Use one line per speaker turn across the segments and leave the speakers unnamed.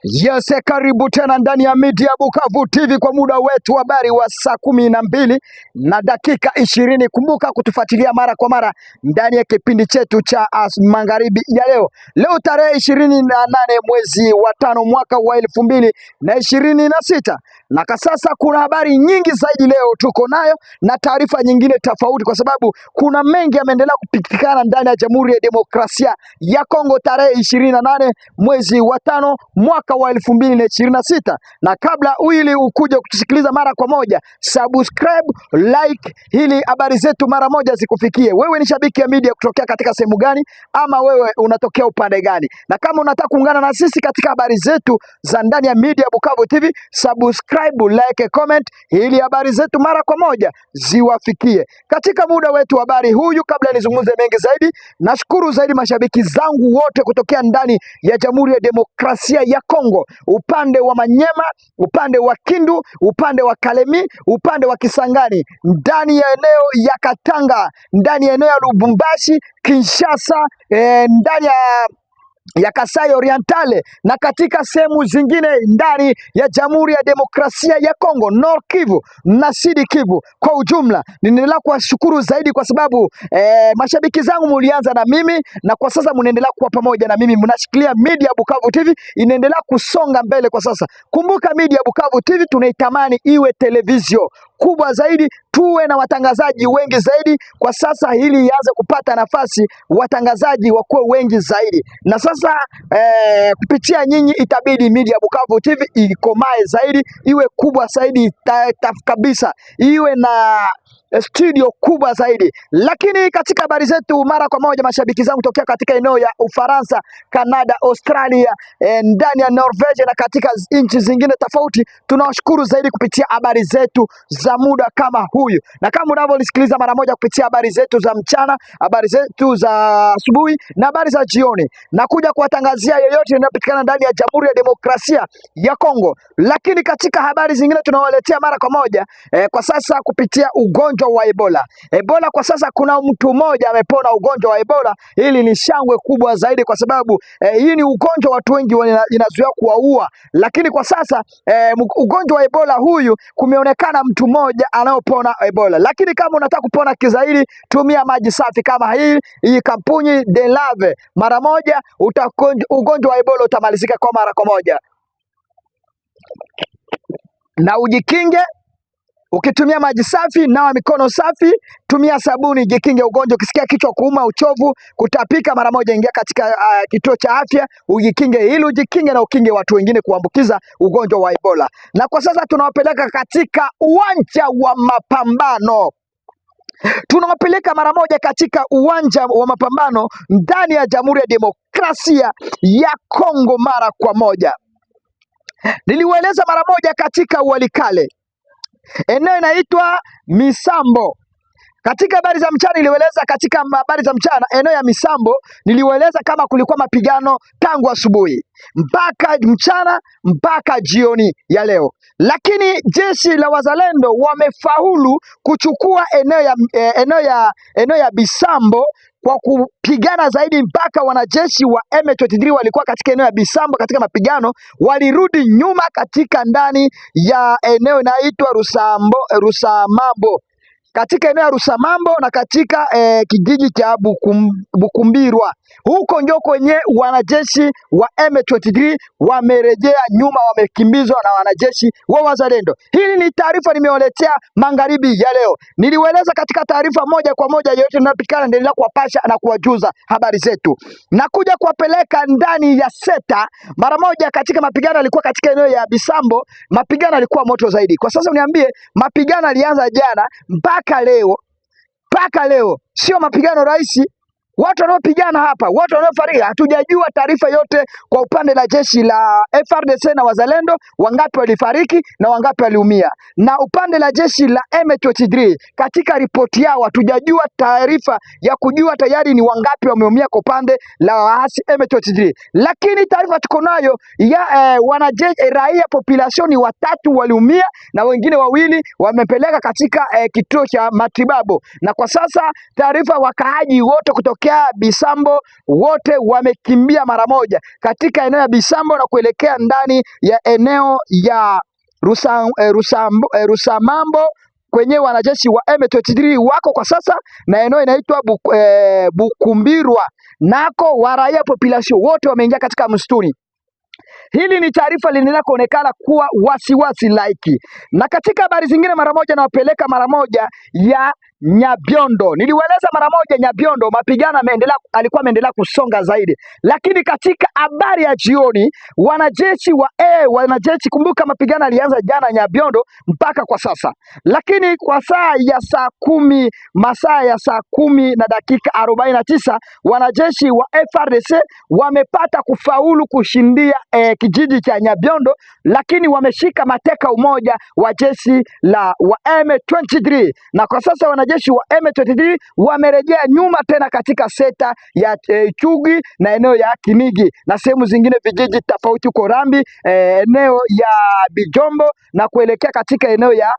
Yes, karibu tena ndani ya Media Bukavu TV kwa muda wetu habari wa saa 12 na dakika 20. Kumbuka kutufuatilia mara kwa mara ndani ya kipindi chetu cha magharibi ya leo. Leo tarehe 28 mwezi wa 5 mwaka wa 2026. Na kwa sasa kuna habari nyingi zaidi leo tuko nayo na taarifa nyingine tofauti, kwa sababu kuna mengi yameendelea kupitikana ndani ya Jamhuri ya Demokrasia ya Kongo tarehe 28 mwezi wa 5 mwaka wa 2026. Na kabla ili ukuje kutusikiliza mara kwa moja, subscribe, like ili habari zetu mara moja zikufikie. Wewe ni shabiki ya media kutokea katika sehemu gani, ama wewe unatokea upande gani? Na kama unataka kuungana na sisi katika habari zetu za ndani ya Media Bukavu TV, subscribe, like, comment ili habari zetu mara kwa moja ziwafikie. Katika muda wetu habari huyu, kabla nizungumze mengi zaidi, nashukuru zaidi mashabiki zangu wote kutokea ndani ya Jamhuri ya Demokrasia ya Kongo, upande wa Manyema, upande wa Kindu, upande wa Kalemi, upande wa Kisangani, ndani ya eneo ya Katanga, ndani ya eneo ya Lubumbashi, Kinshasa, ndani ya Kasai Orientale na katika sehemu zingine ndani ya Jamhuri ya Demokrasia ya Kongo, Nord Kivu na Sud Kivu kwa ujumla. Ninaendelea kuwashukuru zaidi kwa sababu mashabiki zangu mulianza na mimi na kwa sasa mnaendelea kuwa pamoja na mimi, mnashikilia Media Bukavu TV inaendelea kusonga mbele kwa sasa. Kumbuka Media Bukavu TV tunaitamani iwe televizio kubwa zaidi, tuwe na watangazaji wengi zaidi kwa sasa, ili ianze kupata nafasi watangazaji wakuwe wengi zaidi. Na sasa kupitia nyinyi itabidi Media Bukavu TV ikomae zaidi, iwe kubwa zaidi kabisa, iwe na studio kubwa zaidi. Lakini katika habari zetu mara kwa moja, mashabiki zangu tokea katika eneo ya Ufaransa, Canada, Australia, ndani ya Norvege na katika nchi zingine tofauti, tunawashukuru zaidi kupitia habari zetu za muda kama huyu. Na kama unavyonisikiliza mara moja kupitia habari zetu za mchana, habari zetu za asubuhi na habari za jioni, na kuja kuwatangazia yoyote yanayopatikana ndani ya Jamhuri ya Demokrasia ya Kongo. Lakini katika habari zingine tunawaletea mara kwa moja kwa sasa kupitia ugonjwa wa Ebola. Ebola kwa sasa kuna mtu mmoja amepona ugonjwa wa Ebola. Hili ni shangwe kubwa zaidi kwa sababu hii ni ugonjwa watu wengi inazuia kuwaua, lakini kwa sasa ugonjwa wa Ebola huyu kumeonekana mtu mmoja anaopona Ebola. Lakini kama unataka kupona kizaidi, tumia maji safi kama hii kampuni De Lave, mara moja ugonjwa wa Ebola utamalizika kwa mara kwa moja. Na ujikinge ukitumia maji safi, nawa mikono safi, tumia sabuni, jikinge ugonjwa. Ukisikia kichwa kuuma, uchovu, kutapika, mara moja ingia katika kituo cha afya ujikinge, ili ujikinge na ukinge watu wengine kuambukiza ugonjwa wa Ebola. Na kwa sasa tunawapeleka katika uwanja wa mapambano. Tunawapeleka mara moja katika uwanja wa mapambano ndani ya Jamhuri ya Demokrasia ya Kongo mara kwa moja. Niliwaeleza mara moja katika Walikale, eneo inaitwa Misambo. Katika habari za mchana niliwaeleza, katika habari za mchana eneo ya Misambo niliwaeleza kama kulikuwa mapigano tangu asubuhi mpaka mchana mpaka jioni ya leo. Lakini jeshi la wazalendo wamefaulu kuchukua eneo ya Bisambo kwa kupigana zaidi mpaka wanajeshi wa M23 walikuwa katika eneo ya Bisambo katika mapigano, walirudi nyuma katika ndani ya eneo inaitwa Rusamambo, katika eneo ya Rusamambo na katika kijiji cha Bukumbirwa. Huko ndio kwenye wanajeshi wa M23 wamerejea nyuma, wamekimbizwa na wanajeshi wa wazalendo. Hili ni taarifa nimewaletea magharibi ya leo. Niliwaeleza katika taarifa moja kwa moja, yote tunapikana endelea kuwapasha na kuwajuza habari zetu. Na kuja kuwapeleka ndani ya Seta mara moja katika mapigano yalikuwa katika eneo ya Bisambo. Mapigano yalikuwa moto zaidi. Kwa sasa uniambie, mapigano yalianza jana mpaka leo, sio mapigano rahisi. Watu wanaopigana hapa, watu wanaofariki, hatujajua taarifa yote kwa upande la jeshi la FARDC na wazalendo, wangapi walifariki na wangapi waliumia. Na upande la jeshi la M23 katika ripoti yao hatujajua taarifa ya kujua tayari ni wangapi wameumia kwa upande la waasi M23. Lakini taarifa tuko nayo ya wanajeshi raia population 3 waliumia na wengine 2 wamepeleka katika kituo cha matibabu. Na kwa sasa taarifa wakaaji wote kutokea ya Bisambo wote wamekimbia mara moja katika eneo ya Bisambo na kuelekea ndani ya eneo ya Rusamambo kwenye wanajeshi wa M23 wako kwa sasa, na eneo inaitwa Bukumbirwa nako wa raia population wote wameingia katika msituni. Hili ni taarifa linaendelea kuonekana kuwa wasiwasi laiki. Na katika habari zingine mara moja nawapeleka mara moja ya Nyabiondo. Niliwaeleza mara moja Nyabiondo mapigano alikuwa ameendelea kusonga zaidi. Lakini katika habari ya jioni wanajeshi kumbuka mapigano alianza jana Nyabiondo mpaka kwa sasa. Lakini kwa saa ya saa kumi na dakika 49 wanajeshi wa FARDC wamepata kufaulu kushindia kijiji cha Nyabiondo, lakini wameshika mateka umoja wa jeshi wa M23, na kwa sasa wanajeshi wa M23 wamerejea nyuma tena katika sekta ya Chugi na eneo ya Kinigi na sehemu zingine vijiji tofauti huko Rambi, eneo ya Bijombo na kuelekea katika eneo ya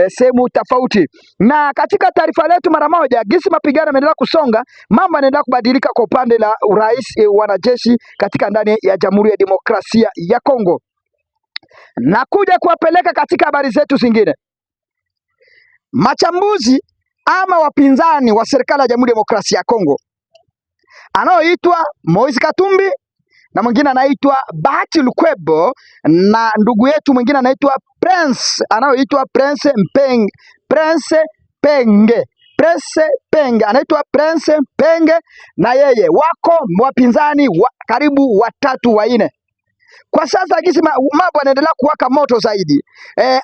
sehemu tofauti. Na katika taarifa letu mara moja gisi mapigano yanaendelea kusonga, mambo yanaendelea kubadilika kwa upande la urais wanajeshi katika ndani ya Jamhuri ya Demokrasia ya Kongo. Na kuja kuwapeleka katika habari zetu zingine. Machambuzi ama wapinzani wa serikali ya Jamhuri ya Demokrasia ya Kongo anaoitwa Moise Katumbi na mwingine anaitwa Bahati Lukwebo na ndugu yetu mwingine anaitwa anaoitwa Prince Penge anaitwa Prince Penge, na yeye wako wapinzani karibu 3 4. Kwa sasa gisi mambo yanaendelea kuwaka moto zaidi.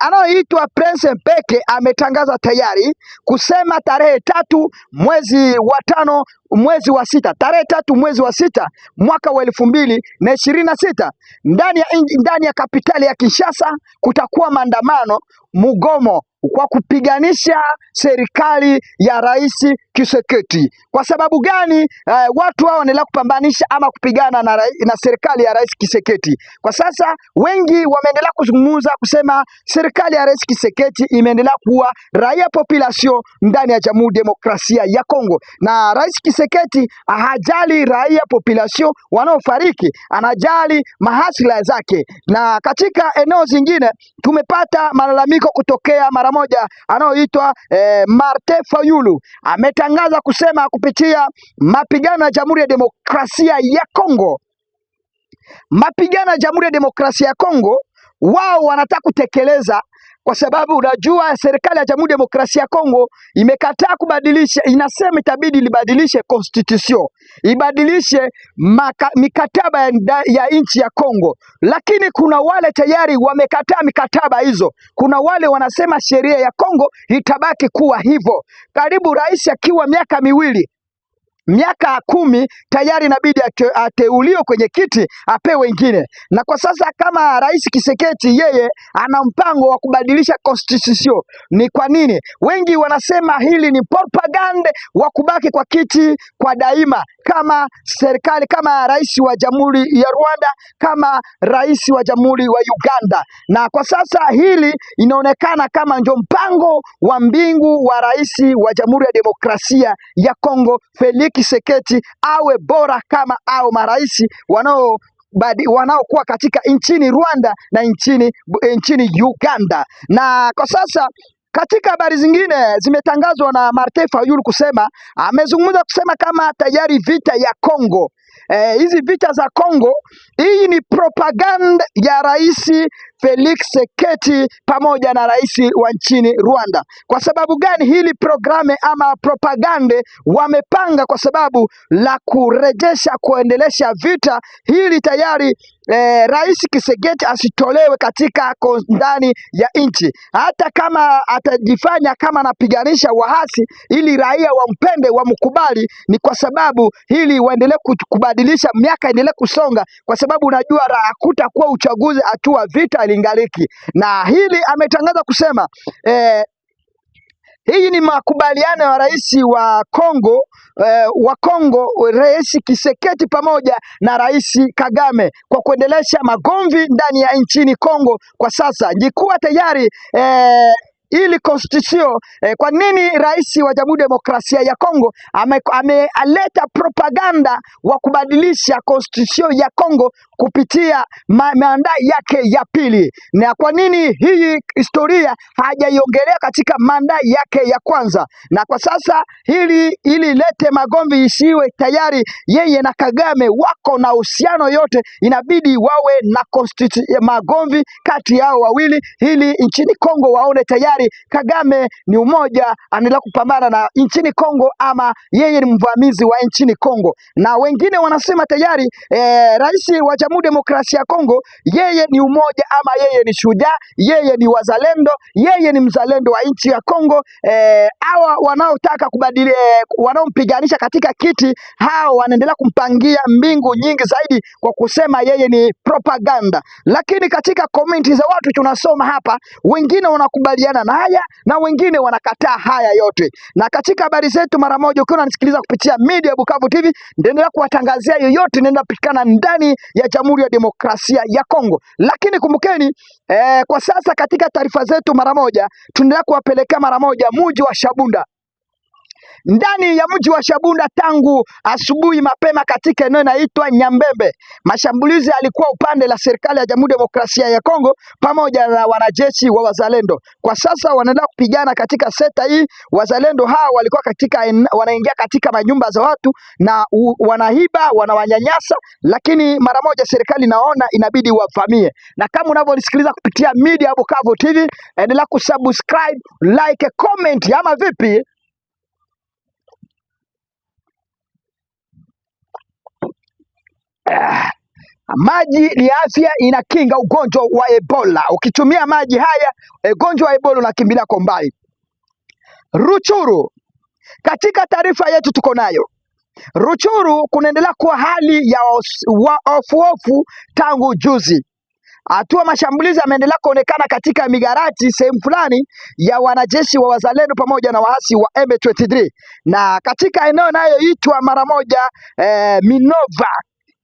Anaoitwa Prince Mpeke ametangaza tayari kusema tarehe 3 mwezi wa 5 mwezi wa 6, tarehe 3 mwezi wa 6 mwaka wa 2026 ndani ya kapitali ya Kinshasa kutakuwa maandamano mgomo kwa kupiganisha serikali ya Rais Tshisekedi. Kwa sababu gani watu hao wanaendelea kupambanisha ama kupigana na serikali ya Rais Tshisekedi? Kwa sasa wengi wameendelea kuzungumza kusema serikali ya Rais Tshisekedi imeendelea kuwa raia population ndani ya Jamhuri ya Demokrasia ya Kongo, na Rais Tshisekedi hajali raia population wanaofariki, anajali mahasila zake. Na katika eneo zingine tumepata malalamiko kutokea mara moja anaoitwa Martin Fayulu ametangaza kusema kupitia mapigano ya Jamhuri ya Demokrasia ya Kongo. Mapigano ya Jamhuri ya Demokrasia ya Kongo wao wanataka kutekeleza, kwa sababu unajua serikali ya Jamhuri ya Demokrasia ya Kongo imekataa kubadilisha, inasema itabidi libadilishe constitution, ibadilishe mikataba ya nchi ya Kongo. Lakini kuna wale tayari wamekataa mikataba hizo, kuna wale wanasema sheria ya Kongo itabaki kuwa hivyo. Karibu rais akiwa miaka 10 tayari inabidi ateuliwe kwenye kiti apewe wengine. Na kwa sasa kama Rais Tshisekedi yeye ana mpango wa kubadilisha constitution, ni kwa nini? Wengi wanasema hili ni propaganda wa kubaki kwa kiti kwa daima, kama serikali, kama rais wa Jamhuri ya Rwanda, kama rais wa Jamhuri wa Uganda. Na kwa sasa hili inaonekana kama ndio mpango wa mbingu wa rais wa Jamhuri ya Demokrasia ya Kongo Felix Tshisekedi awe bora kama au marais wanaokuwa katika nchini Rwanda na nchini Uganda. Na kwa sasa katika habari zingine zimetangazwa na Martin Fayulu amezungumza kusema kama tayari vita ya Kongo, hizi vita za Kongo, hii ni propaganda ya Rais Felix Tshisekedi pamoja na rais wa nchini Rwanda. Kwa sababu gani hili programe ama propaganda wamepanga? Kwa sababu la kuendelesha vita hili tayari Rais Tshisekedi asitolewe katika ndani ya nchi, hata kama atajifanya kama anapiganisha wahasi ili raia wampende wamkubali, ni kwa sababu hili waendelee kubadilisha, miaka endelee kusonga, kwa sababu unajua hakutakuwa uchaguzi hatua vita lingaliki. Na hili ametangaza kusema hii ni makubaliano ya rais wa Kongo, Rais Tshisekedi pamoja na Rais Kagame kwa kuendelesha magomvi ndani ya nchini Kongo. Kwa sasa jikuwa tayari ili constitution kwa nini rais wa Jamhuri ya Demokrasia ya Kongo ameleta propaganda wa kubadilisha constitution ya Kongo kupitia maandaa yake ya pili, na kwa nini hii historia hajaiongelea katika maandaa yake ya kwanza, na kwa sasa ili lete magomvi isiwe tayari yeye na Kagame wako na uhusiano yote, inabidi wawe na magomvi kati yao wawili, ili nchini Kongo waone tayari Kagame ni umoja, anaendelea kupambana na nchini Kongo, ama yeye ni mvamizi wa nchini Kongo. Na wengine wanasema tayari rais wa Jamhuri ya Demokrasia ya Kongo yeye ni umoja, ama yeye ni shujaa, yeye ni wazalendo, yeye ni mzalendo wa nchi ya Kongo. Hawa wanaotaka kubadili, wanaompiganisha katika kiti, hao wanaendelea kumpangia mbingu nyingi zaidi kwa kusema yeye ni propaganda. Lakini katika komenti za watu tunasoma hapa, wengine wanakubaliana na haya na wengine wanakataa haya yote. Na katika habari zetu mara moja, ukiwa unanisikiliza kupitia media ya Bukavu TV, ndio kuwatangazia yoyote nenda pikana ndani ya Jamhuri ya Demokrasia ya Kongo. Lakini kumbukeni, kwa sasa katika taarifa zetu mara moja tunaendelea kuwapelekea mara moja mji wa Shabunda. Ndani ya mji wa Shabunda tangu asubuhi mapema katika eneo inaitwa Nyambembe, mashambulizi yalikuwa upande la serikali ya Jamhuri ya Demokrasia ya Kongo pamoja na wanajeshi wa wazalendo. Kwa sasa wanaendelea kupigana katika sekta hii. Wazalendo hao walikuwa wanaingia katika manyumba za watu na wanaiba, wanawanyanyasa, lakini mara moja serikali naona inabidi wavamie. Na kama unavyonisikiliza kupitia media ya Bukavu TV, endelea kusubscribe, like, comment, ama vipi? Maji ni afya, inakinga ugonjwa wa Ebola. Ukitumia maji haya, ugonjwa wa Ebola unakimbilia kwa mbali. Ruchuru, katika taarifa yetu tuko nayo, Ruchuru kunaendelea kuwa hali ya hofu tangu juzi. Hatua mashambulizi yameendelea kuonekana katika migarati sehemu fulani ya wanajeshi wa wazalendo pamoja na waasi wa M23, na katika eneo inayoitwa mara moja Minova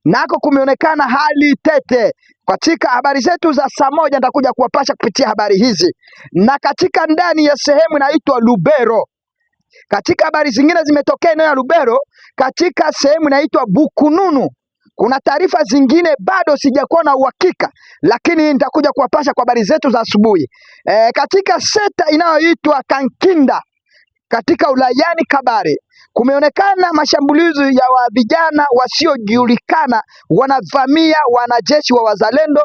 nako kumeonekana hali tete. Katika habari zetu za saa moja nitakuja kuwapasha kupitia habari hizi. Na katika ndani ya sehemu inaitwa Lubero, katika habari zingine zimetokea eneo ya Lubero, katika sehemu inaitwa Bukununu kuna taarifa zingine bado sijakuwa na uhakika, lakini nitakuja kuwapasha kwa habari zetu za asubuhi. Katika sekta inayoitwa Kankinda katika ulayani Kabare kumeonekana mashambulizi ya vijana wasiojulikana wanavamia wanajeshi wa wazalendo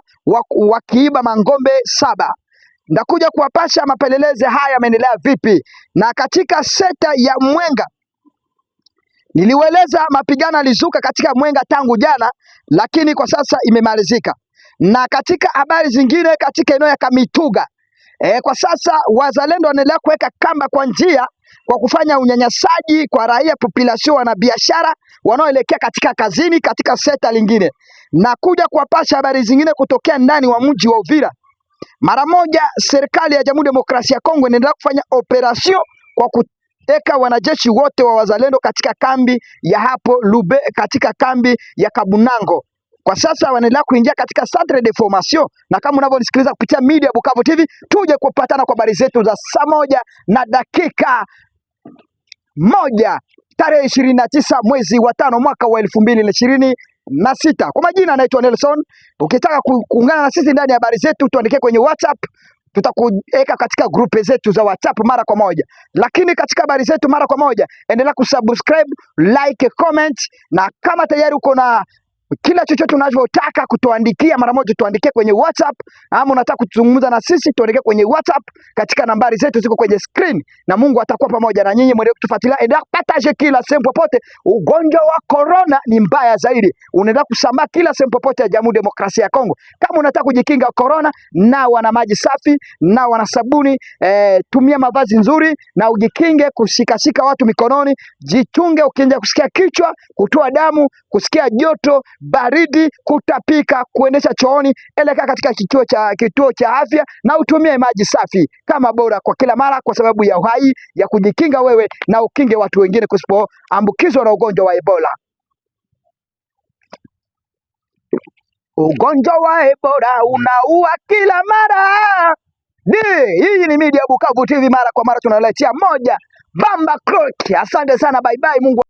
wakiiba mangombe 7. Ndakuja kuwapasha mapelelezi haya yameendelea vipi. Na katika sekta ya Mwenga niliweleza mapigano yalizuka katika Mwenga tangu jana, lakini kwa sasa imemalizika. Na katika habari zingine katika eneo ya Kamituga kwa sasa wazalendo wanaendelea kuweka kamba kwa njia kwa kufanya unyanyasaji kwa raia, population na biashara wanaoelekea katika kazini katika sekta lingine. Na kuja kuwapasha habari zingine kutokea ndani wa mji wa Uvira. Mara moja serikali ya Jamhuri ya Demokrasia ya Kongo inaendelea kufanya operation kwa kuweka wanajeshi wote wa wazalendo katika kambi ya hapo Lube, katika kambi ya Kabunango. Kwa sasa wanaendelea kuingia katika centre de formation, na kama unavyonisikiliza kupitia media Bukavu TV, tuje kupatana kwa habari zetu za saa moja na dakika moja tarehe 29 mwezi wa 5 mwaka wa 2026. Kwa majina anaitwa Nelson. Ukitaka kuungana na sisi ndani ya habari zetu, tuandikie kwenye WhatsApp, tutakuweka katika grupe zetu za WhatsApp mara kwa moja. Lakini katika habari zetu mara kwa moja, endelea kusubscribe, like, comment, na kama tayari uko na kila chochote unachotaka kutuandikia mara moja, tuandikie kwenye WhatsApp, ama unataka kuzungumza na sisi, tuandikie kwenye WhatsApp katika nambari zetu ziko kwenye screen, na Mungu atakuwa pamoja na nyinyi. Mwendelee kutufuatilia, endelea kupataje kila sehemu popote. Ugonjwa wa corona ni mbaya zaidi, unaendelea kusambaa kila sehemu popote ya Jamhuri ya Demokrasia ya Kongo. Kama unataka kujikinga corona, nawa na maji safi, nawa na sabuni, tumia mavazi nzuri na ujikinge kushikashika watu mikononi. Jichunge ukianza kusikia kichwa, kutoa damu, kusikia joto, baridi, kutapika, kuendesha chooni, elekea katika kituo cha afya na utumie maji safi kama bora kwa kila mara, kwa sababu ya uhai ya kujikinga wewe na ukinge watu wengine kusipoambukizwa na ugonjwa wa Ebola. Ugonjwa wa Ebola unaua kila mara, Hii ni Media Bukavu TV, mara kwa mara tunaletea moja Bamba Clock. Asante sana, bye bye, Mungu